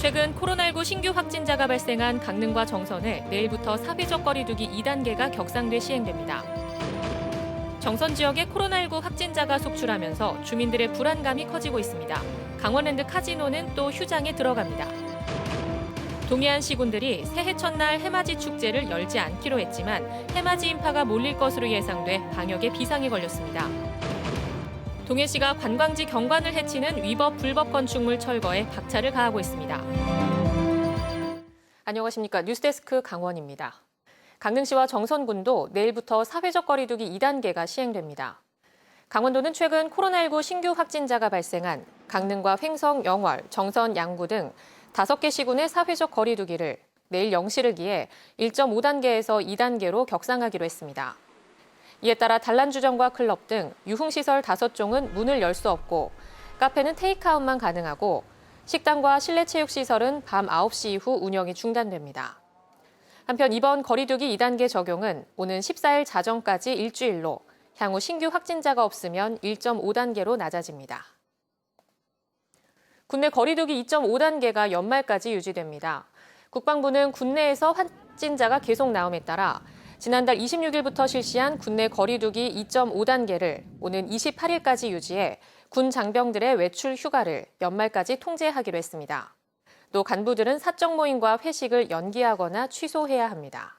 최근 코로나19 신규 확진자가 발생한 강릉과 정선에 내일부터 사회적 거리두기 2단계가 격상돼 시행됩니다. 정선 지역에 코로나19 확진자가 속출하면서 주민들의 불안감이 커지고 있습니다. 강원랜드 카지노는 또 휴장에 들어갑니다. 동해안 시군들이 새해 첫날 해맞이 축제를 열지 않기로 했지만 해맞이 인파가 몰릴 것으로 예상돼 방역에 비상이 걸렸습니다. 동해시가 관광지 경관을 해치는 위법 불법 건축물 철거에 박차를 가하고 있습니다. 안녕하십니까. 뉴스데스크 강원입니다. 강릉시와 정선군도 내일부터 사회적 거리두기 2단계가 시행됩니다. 강원도는 최근 코로나19 신규 확진자가 발생한 강릉과 횡성, 영월, 정선, 양구 등 5개 시군의 사회적 거리두기를 내일 0시를 기해 1.5단계에서 2단계로 격상하기로 했습니다. 이에 따라 단란주점과 클럽 등 유흥시설 5종은 문을 열 수 없고 카페는 테이크아웃만 가능하고 식당과 실내체육시설은 밤 9시 이후 운영이 중단됩니다. 한편 이번 거리두기 2단계 적용은 오는 14일 자정까지 일주일로 향후 신규 확진자가 없으면 1.5단계로 낮아집니다. 국내 거리두기 2.5단계가 연말까지 유지됩니다. 국방부는 국내에서 확진자가 계속 나옴에 따라 지난달 26일부터 실시한 국내 거리두기 2.5단계를 오는 28일까지 유지해 군 장병들의 외출 휴가를 연말까지 통제하기로 했습니다. 또 간부들은 사적 모임과 회식을 연기하거나 취소해야 합니다.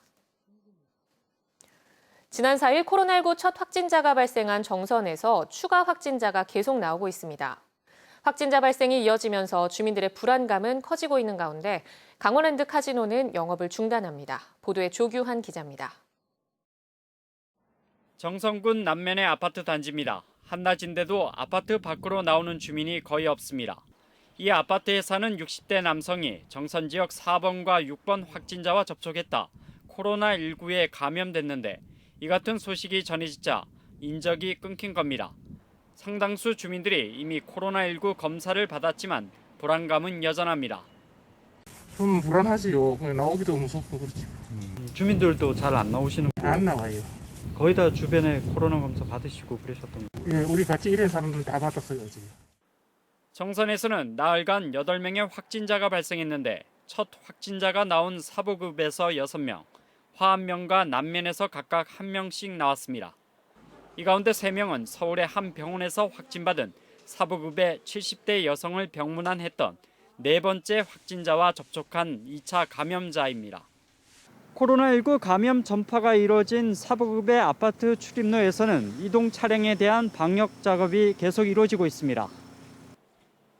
지난 4일 코로나19 첫 확진자가 발생한 정선에서 추가 확진자가 계속 나오고 있습니다. 확진자 발생이 이어지면서 주민들의 불안감은 커지고 있는 가운데 강원랜드 카지노는 영업을 중단합니다. 보도에 조규환 기자입니다. 정선군 남면의 아파트 단지입니다. 한낮인데도 아파트 밖으로 나오는 주민이 거의 없습니다. 이 아파트에 사는 60대 남성이 정선 지역 4번과 6번 확진자와 접촉했다. 코로나19에 감염됐는데 이 같은 소식이 전해지자 인적이 끊긴 겁니다. 상당수 주민들이 이미 코로나19 검사를 받았지만 불안감은 여전합니다. 좀 불안하지요. 그냥 나오기도 무섭고 그렇죠. 주민들도 잘 안 나오시는 거예요? 안 나와요. 거의 다 주변에 코로나 검사 받으시고 그러셨던 거예요? 예, 우리 같이 일하는 사람들 다 받았어요, 지금. 정선에서는 나흘간 8명의 확진자가 발생했는데 첫 확진자가 나온 사부급에서 6명, 화암면과 남면에서 각각 1명씩 나왔습니다. 이 가운데 3명은 서울의 한 병원에서 확진받은 사부급의 70대 여성을 병문안했던 네 번째 확진자와 접촉한 2차 감염자입니다. 코로나19 감염 전파가 이루어진 사부급의 아파트 출입로에서는 이동 차량에 대한 방역 작업이 계속 이루어지고 있습니다.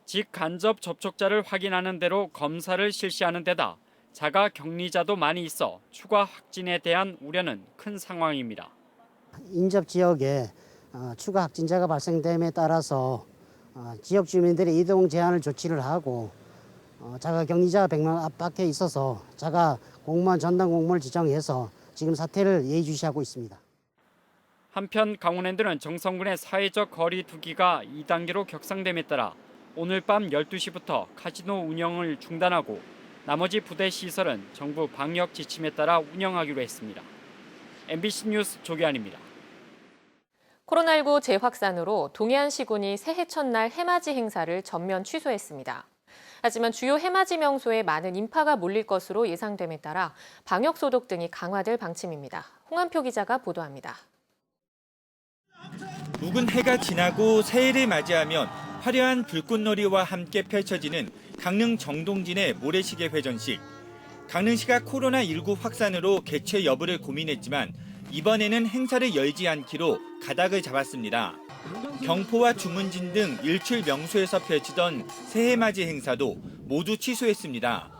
직간접 접촉자를 확인하는 대로 검사를 실시하는 데다 자가 격리자도 많이 있어 추가 확진에 대한 우려는 큰 상황입니다. 인접 지역에 추가 확진자가 발생됨에 따라서 지역 주민들의 이동 제한을 조치를 하고 자가 격리자 100명 앞밖에 있어서 자가 공무원 전담 공무원을 지정해서 지금 사태를 예의주시하고 있습니다. 한편 강원랜드는 정선군의 사회적 거리 두기가 2단계로 격상됨에 따라 오늘 밤 12시부터 카지노 운영을 중단하고 나머지 부대 시설은 정부 방역 지침에 따라 운영하기로 했습니다. MBC 뉴스 조기환입니다. 코로나19 재확산으로 동해안 시군이 새해 첫날 해맞이 행사를 전면 취소했습니다. 하지만 주요 해맞이 명소에 많은 인파가 몰릴 것으로 예상됨에 따라 방역 소독 등이 강화될 방침입니다. 홍한표 기자가 보도합니다. 묵은 해가 지나고 새해를 맞이하면 화려한 불꽃놀이와 함께 펼쳐지는 강릉 정동진의 모래시계 회전식. 강릉시가 코로나19 확산으로 개최 여부를 고민했지만 이번에는 행사를 열지 않기로 가닥을 잡았습니다. 경포와 주문진 등 일출 명소에서 펼치던 새해맞이 행사도 모두 취소했습니다.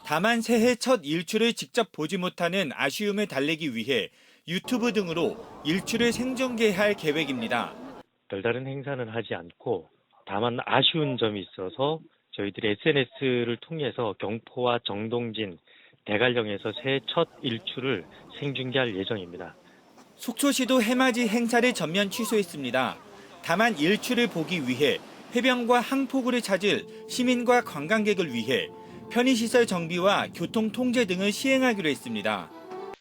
다만 새해 첫 일출을 직접 보지 못하는 아쉬움을 달래기 위해 유튜브 등으로 일출을 생중계할 계획입니다. 별다른 행사는 하지 않고 다만 아쉬운 점이 있어서 저희들이 SNS를 통해서 경포와 정동진, 대관령에서 새해 첫 일출을 생중계할 예정입니다. 속초시도 해맞이 행사를 전면 취소했습니다. 다만 일출을 보기 위해 해변과 항포구를 찾을 시민과 관광객을 위해 편의시설 정비와 교통 통제 등을 시행하기로 했습니다.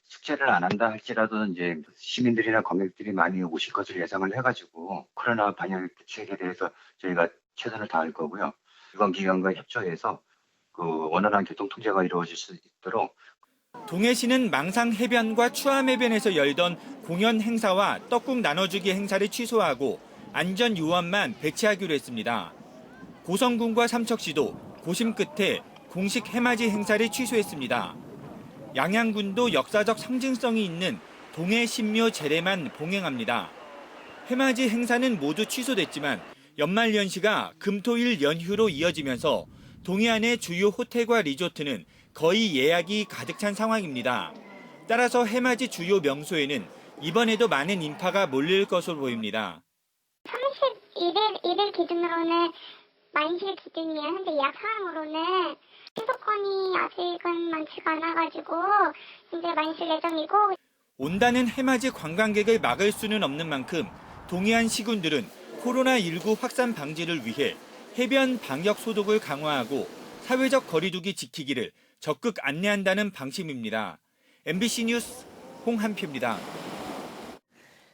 축제를 안 한다 할지라도 이제 시민들이나 관객들이 많이 오실 것을 예상을 해가지고 코로나 방역 대책에 대해서 저희가 최선을 다할 거고요. 이번 기관과 협조해서 원활한 교통 통제가 이루어질 수 있도록 동해시는 망상 해변과 추암 해변에서 열던 공연 행사와 떡국 나눠주기 행사를 취소하고 안전 요원만 배치하기로 했습니다. 고성군과 삼척시도 고심 끝에 공식 해맞이 행사를 취소했습니다. 양양군도 역사적 상징성이 있는 동해 신묘 제례만 봉행합니다. 해맞이 행사는 모두 취소됐지만 연말연시가 금토일 연휴로 이어지면서 동해안의 주요 호텔과 리조트는 거의 예약이 가득 찬 상황입니다. 따라서 해맞이 주요 명소에는 이번에도 많은 인파가 몰릴 것으로 보입니다. 31일 기준으로는 만실 기준이에요. 현재 예약 상황으로는 신속건이 아직은 많지가 않아가지고 이제 만실 예정이고. 온다는 해맞이 관광객을 막을 수는 없는 만큼 동해안 시군들은 코로나19 확산 방지를 위해 해변 방역 소독을 강화하고 사회적 거리두기 지키기를 적극 안내한다는 방침입니다. MBC 뉴스 홍한표입니다.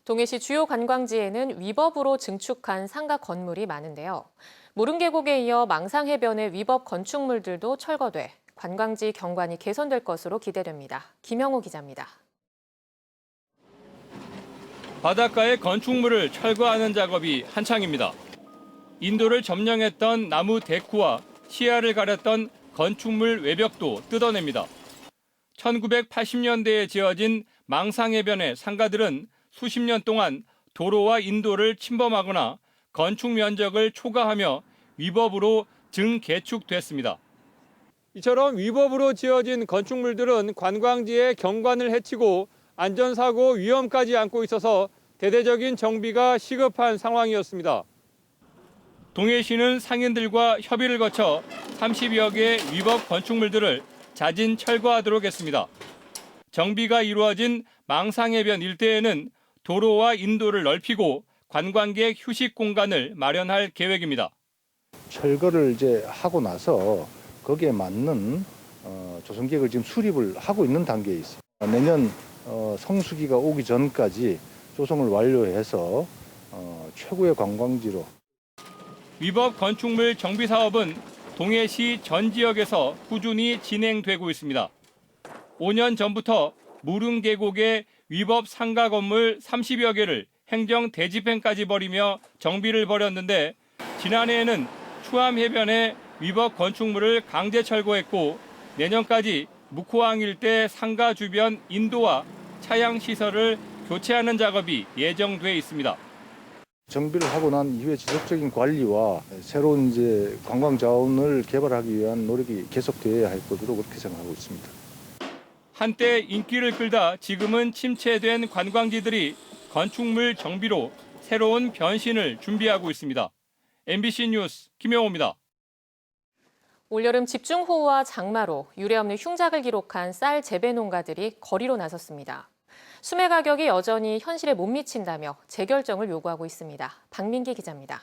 동해시 주요 관광지에는 위법으로 증축한 상가 건물이 많은데요. 무릉계곡에 이어 망상해변의 위법 건축물들도 철거돼 관광지 경관이 개선될 것으로 기대됩니다. 김영호 기자입니다. 바닷가의 건축물을 철거하는 작업이 한창입니다. 인도를 점령했던 나무 데크와 시야를 가렸던 건축물 외벽도 뜯어냅니다. 1980년대에 지어진 망상해변의 상가들은 수십 년 동안 도로와 인도를 침범하거나 건축 면적을 초과하며 위법으로 증개축됐습니다. 이처럼 위법으로 지어진 건축물들은 관광지의 경관을 해치고 안전사고 위험까지 안고 있어서 대대적인 정비가 시급한 상황이었습니다. 동해시는 상인들과 협의를 거쳐 30여 개의 위법 건축물들을 자진 철거하도록 했습니다. 정비가 이루어진 망상해변 일대에는 도로와 인도를 넓히고 관광객 휴식 공간을 마련할 계획입니다. 철거를 이제 하고 나서 거기에 맞는 조성계획을 지금 수립을 하고 있는 단계에 있습니다. 내년 성수기가 오기 전까지 조성을 완료해서 최고의 관광지로. 위법 건축물 정비 사업은 동해시 전 지역에서 꾸준히 진행되고 있습니다. 5년 전부터 무릉계곡의 위법 상가 건물 30여 개를 행정 대집행까지 벌이며 정비를 벌였는데 지난해에는 추암 해변의 위법 건축물을 강제 철거했고 내년까지 묵호항 일대 상가 주변 인도와 차양 시설을 교체하는 작업이 예정돼 있습니다. 정비를 하고 난 이후에 지속적인 관리와 새로운 이제 관광 자원을 개발하기 위한 노력이 계속되어야 할 것으로 그렇게 생각하고 있습니다. 한때 인기를 끌다 지금은 침체된 관광지들이 건축물 정비로 새로운 변신을 준비하고 있습니다. MBC 뉴스 김영호입니다. 올여름 집중호우와 장마로 유례없는 흉작을 기록한 쌀 재배 농가들이 거리로 나섰습니다. 수매 가격이 여전히 현실에 못 미친다며 재결정을 요구하고 있습니다. 박민기 기자입니다.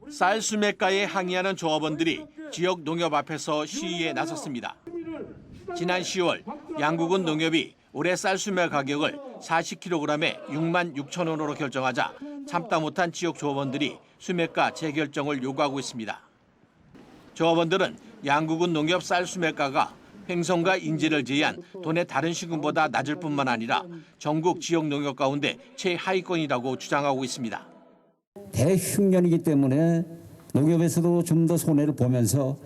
쌀 수매가에 항의하는 조합원들이 지역 농협 앞에서 시위에 나섰습니다. 지난 10월 양국은 농협이 올해 쌀 수매 가격을 40kg에 6만 6천 원으로 결정하자 참다 못한 지역 조합원들이 수매가 재결정을 요구하고 있습니다. 조합원들은 양국은 농협 쌀 수매가가 횡성과 인제를 제외한 도내 다른 시군보다 낮을 뿐만 아니라 전국 지역 농협 가운데 최하위권이라고 주장하고 있습니다. 대흉년이기 때문에 농협에서도 좀 더 손해를 보면서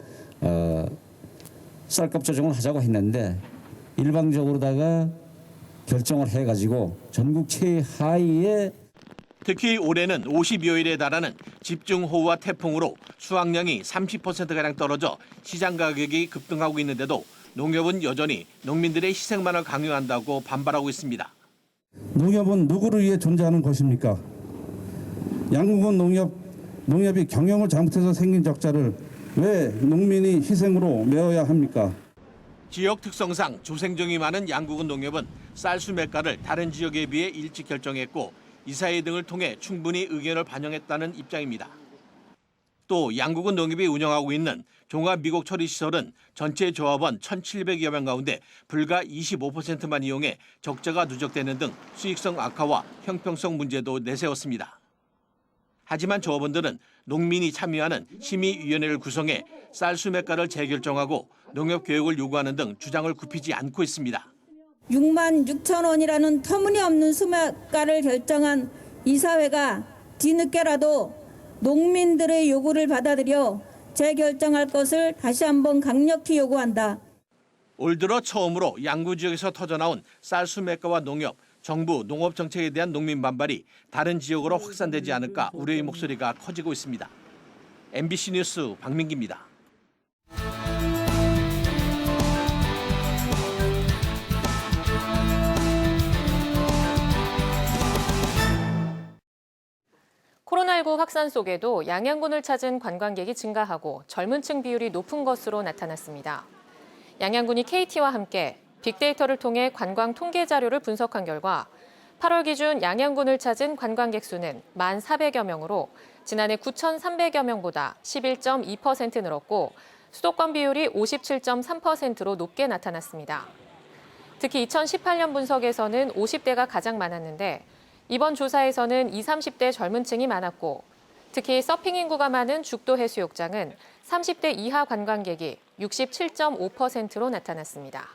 쌀값 조정을 하자고 했는데 일방적으로다가 결정을 해가지고 전국 최하위에. 특히 올해는 50여일에 달하는 집중호우와 태풍으로 수확량이 30%가량 떨어져 시장 가격이 급등하고 있는데도 농협은 여전히 농민들의 희생만을 강요한다고 반발하고 있습니다. 농협은 누구를 위해 존재하는 것입니까? 양국은 농협이 경영을 잘못해서 생긴 적자를 왜 농민이 희생으로 메어야 합니까? 지역 특성상 조생종이 많은 양국은 농협은 쌀 수매가를 다른 지역에 비해 일찍 결정했고 이사회 등을 통해 충분히 의견을 반영했다는 입장입니다. 또 양국은 농협이 운영하고 있는 종합 미국 처리 시설은 전체 조합원 1,700여 명 가운데 불과 25%만 이용해 적자가 누적되는 등 수익성 악화와 형평성 문제도 내세웠습니다. 하지만 조합원들은 농민이 참여하는 심의위원회를 구성해 쌀 수매가를 재결정하고 농협교육을 요구하는 등 주장을 굽히지 않고 있습니다. 6만 6천 원이라는 터무니없는 수매가를 결정한 이사회가 뒤늦게라도 농민들의 요구를 받아들여 재결정할 것을 다시 한번 강력히 요구한다. 올 들어 처음으로 양구 지역에서 터져나온 쌀 수매가와 농협, 정부 농업 정책에 대한 농민 반발이 다른 지역으로 확산되지 않을까 우려의 목소리가 커지고 있습니다. MBC 뉴스 박민기입니다. 코로나19 확산 속에도 양양군을 찾은 관광객이 증가하고 젊은 층 비율이 높은 것으로 나타났습니다. 양양군이 KT와 함께 빅데이터를 통해 관광 통계 자료를 분석한 결과 8월 기준 양양군을 찾은 관광객 수는 1,400여 명으로 지난해 9,300여 명보다 11.2% 늘었고 수도권 비율이 57.3%로 높게 나타났습니다. 특히 2018년 분석에서는 50대가 가장 많았는데 이번 조사에서는 20, 30대 젊은 층이 많았고 특히 서핑 인구가 많은 죽도 해수욕장은 30대 이하 관광객이 67.5%로 나타났습니다.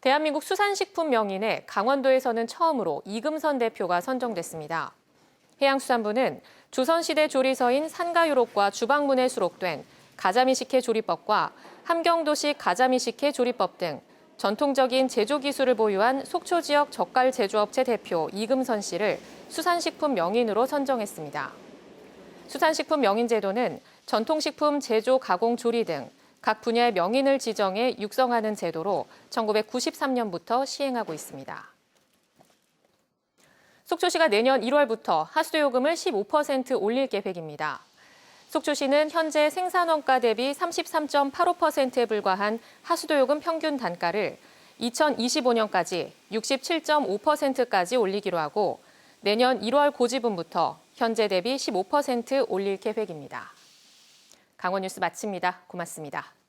대한민국 수산식품 명인에 강원도에서는 처음으로 이금선 대표가 선정됐습니다. 해양수산부는 조선시대 조리서인 산가유록과 주방문에 수록된 가자미식회 조리법과 함경도식 가자미식회 조리법 등 전통적인 제조 기술을 보유한 속초 지역 젓갈 제조업체 대표 이금선 씨를 수산식품 명인으로 선정했습니다. 수산식품 명인 제도는 전통식품 제조, 가공, 조리 등 각 분야의 명인을 지정해 육성하는 제도로 1993년부터 시행하고 있습니다. 속초시가 내년 1월부터 하수도 요금을 15% 올릴 계획입니다. 속초시는 현재 생산원가 대비 33.85%에 불과한 하수도 요금 평균 단가를 2025년까지 67.5%까지 올리기로 하고 내년 1월 고지분부터 현재 대비 15% 올릴 계획입니다. 강원 뉴스 마칩니다. 고맙습니다.